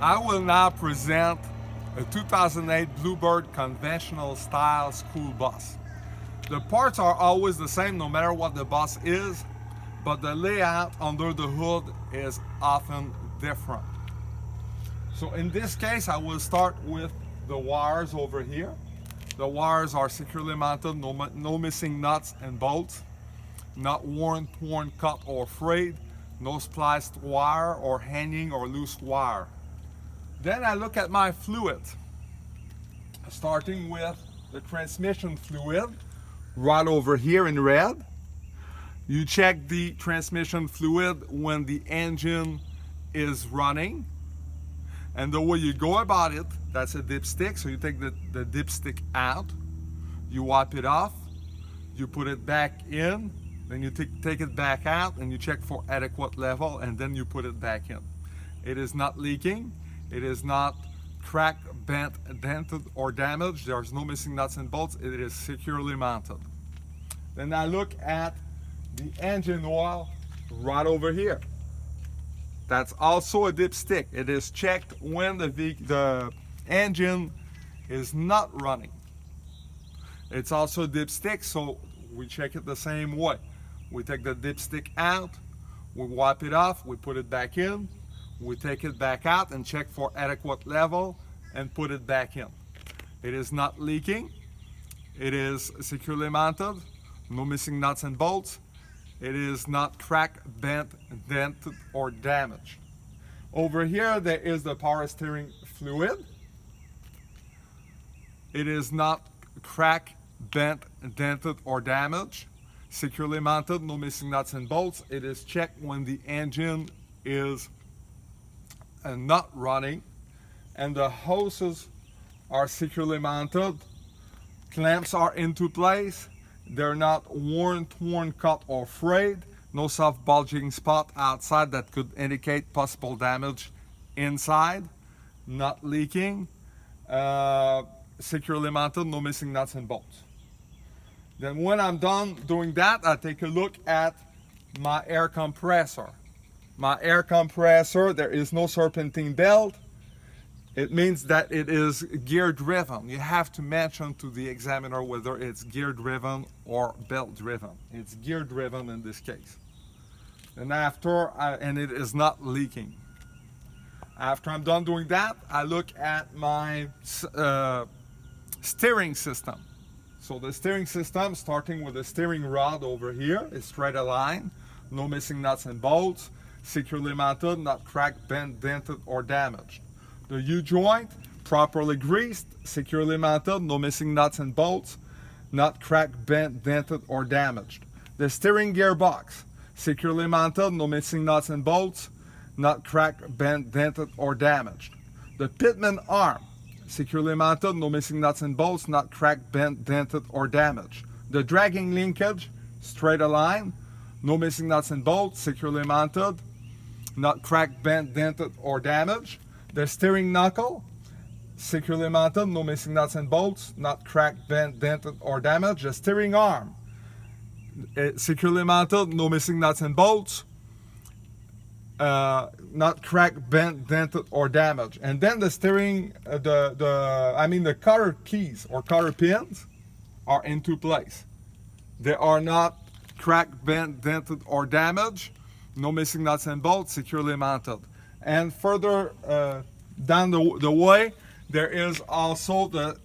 I will now present a 2008 Bluebird conventional style school bus. The parts are always the same no matter what the bus is, but the layout under the hood is often different. So in this case, I will start with the wires over here. The wires are securely mounted, no missing nuts and bolts, not worn, torn, cut, or frayed, no spliced wire or hanging or loose wire. Then I look at my fluid, starting with the transmission fluid right over here in red. You check the transmission fluid when the engine is running, and the way you go about it, that's a dipstick. So you take the dipstick out, you wipe it off, you put it back in, then you take it back out and you check for adequate level, and then you put it back in. It is not leaking, it is not cracked, bent, dented, or damaged. There's no missing nuts and bolts. It is securely mounted. Then I look at the engine oil right over here. That's also a dipstick. It is checked when the engine is not running. It's also a dipstick, so we check it the same way. We take the dipstick out, we wipe it off, we put it back in, we take it back out and check for adequate level and put it back in. It is not leaking, it is securely mounted, no missing nuts and bolts, it is not cracked, bent, dented, or damaged. Over here there is the power steering fluid. It is not cracked, bent, dented, or damaged. Securely mounted, no missing nuts and bolts. It is checked when the engine is not running, and the hoses are securely mounted. Clamps are into place. They're not worn, torn, cut, or frayed. No soft bulging spot outside that could indicate possible damage inside. Not leaking. Securely mounted, no missing nuts and bolts. Then when I'm done doing that, I take a look at my air compressor. My air compressor, there is no serpentine belt. It means that it is gear driven. You have to mention to the examiner whether it's gear driven or belt driven. It's gear driven in this case. And and it is not leaking. After I'm done doing that, I look at my steering system. So the steering system, starting with the steering rod over here, is straight aligned, no missing nuts and bolts, securely mounted, not cracked, bent, dented, or damaged. The U-joint, properly greased, securely mounted, no missing nuts and bolts, not cracked, bent, dented, or damaged. The steering gearbox, securely mounted, no missing nuts and bolts, not cracked, bent, dented, or damaged. The pitman arm, securely mounted, no missing nuts and bolts, not cracked, bent, dented, or damaged. The dragging linkage, straight aligned, no missing nuts and bolts, securely mounted, not cracked, bent, dented, or damaged. The steering knuckle, securely mounted, no missing nuts and bolts, not cracked, bent, dented, or damaged. The steering arm, securely mounted, no missing nuts and bolts, not cracked, bent, dented, or damaged. And then the steering, the cutter keys or cutter pins are into place. They are not cracked, bent, dented, or damaged. No missing nuts and bolts, securely mounted. And further down the way, there is also the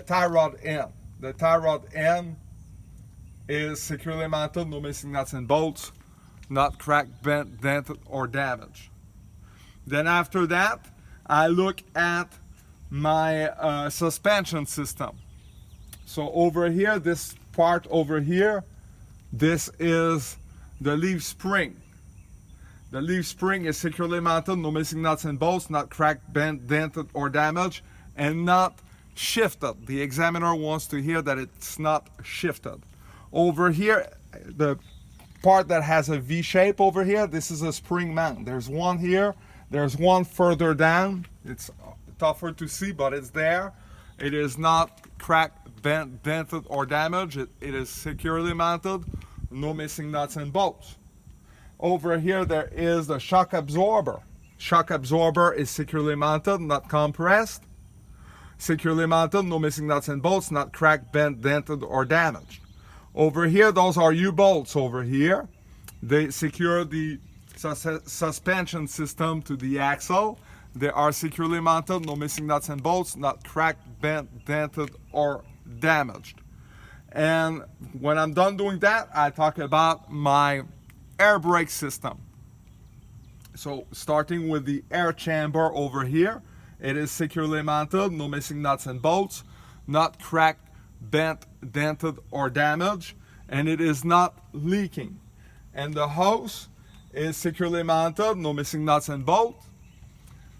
tie rod end. The tie rod end is securely mounted, no missing nuts and bolts, not cracked, bent, dented, or damaged. Then after that, I look at my suspension system. So over here, this part over here, this is the leaf spring. The leaf spring is securely mounted, no missing nuts and bolts, not cracked, bent, dented, or damaged, and not shifted. The examiner wants to hear that it's not shifted. Over here, the part that has a V shape over here, this is a spring mount. There's one here, there's one further down. It's tougher to see, but it's there. It is not cracked, bent, dented, or damaged. It is securely mounted, no missing nuts and bolts. Over here there is the shock absorber. Shock absorber is securely mounted, not compressed. Securely mounted, no missing nuts and bolts, not cracked, bent, dented, or damaged. Over here, those are U-bolts over here. They secure the suspension system to the axle. They are securely mounted, no missing nuts and bolts, not cracked, bent, dented, or damaged. And when I'm done doing that, I talk about my air brake system. So starting with the air chamber over here, it is securely mounted, no missing nuts and bolts, not cracked, bent, dented, or damaged, and it is not leaking. And the hose is securely mounted, no missing nuts and bolts,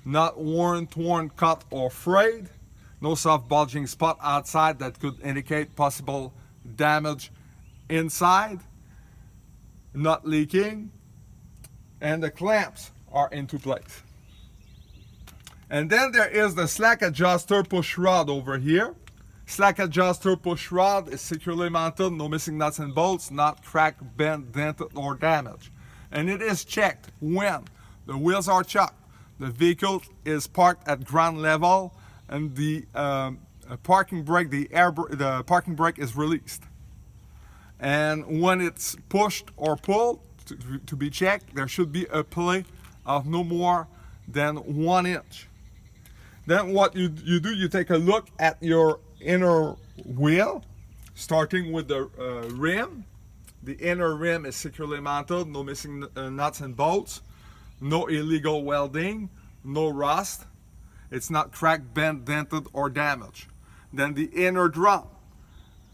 not worn, torn, cut, or frayed, no soft bulging spot outside that could indicate possible damage inside, not leaking, and the clamps are into place. And then there is the slack adjuster push rod over here. Slack adjuster push rod is securely mounted, no missing nuts and bolts, not cracked, bent, dented, or damaged. And it is checked when the wheels are chucked, the vehicle is parked at ground level, and the parking brake, the parking brake is released. And when it's pushed or pulled to be checked, there should be a play of no more than 1 inch. Then what you do, you take a look at your inner wheel, starting with the rim. The inner rim is securely mounted, no missing nuts and bolts, no illegal welding, no rust. It's not cracked, bent, dented, or damaged. Then the inner drum,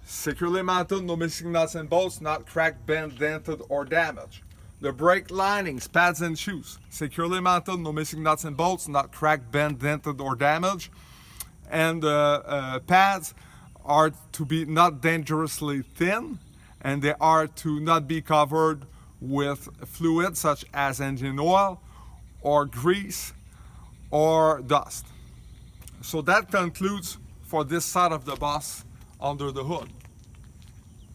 securely mounted, no missing nuts and bolts, not cracked, bent, dented, or damaged. The brake linings, pads, and shoes, securely mounted, no missing nuts and bolts, not cracked, bent, dented, or damaged. And the pads are to be not dangerously thin, and they are to not be covered with fluid such as engine oil or grease or dust. So that concludes for this side of the bus under the hood.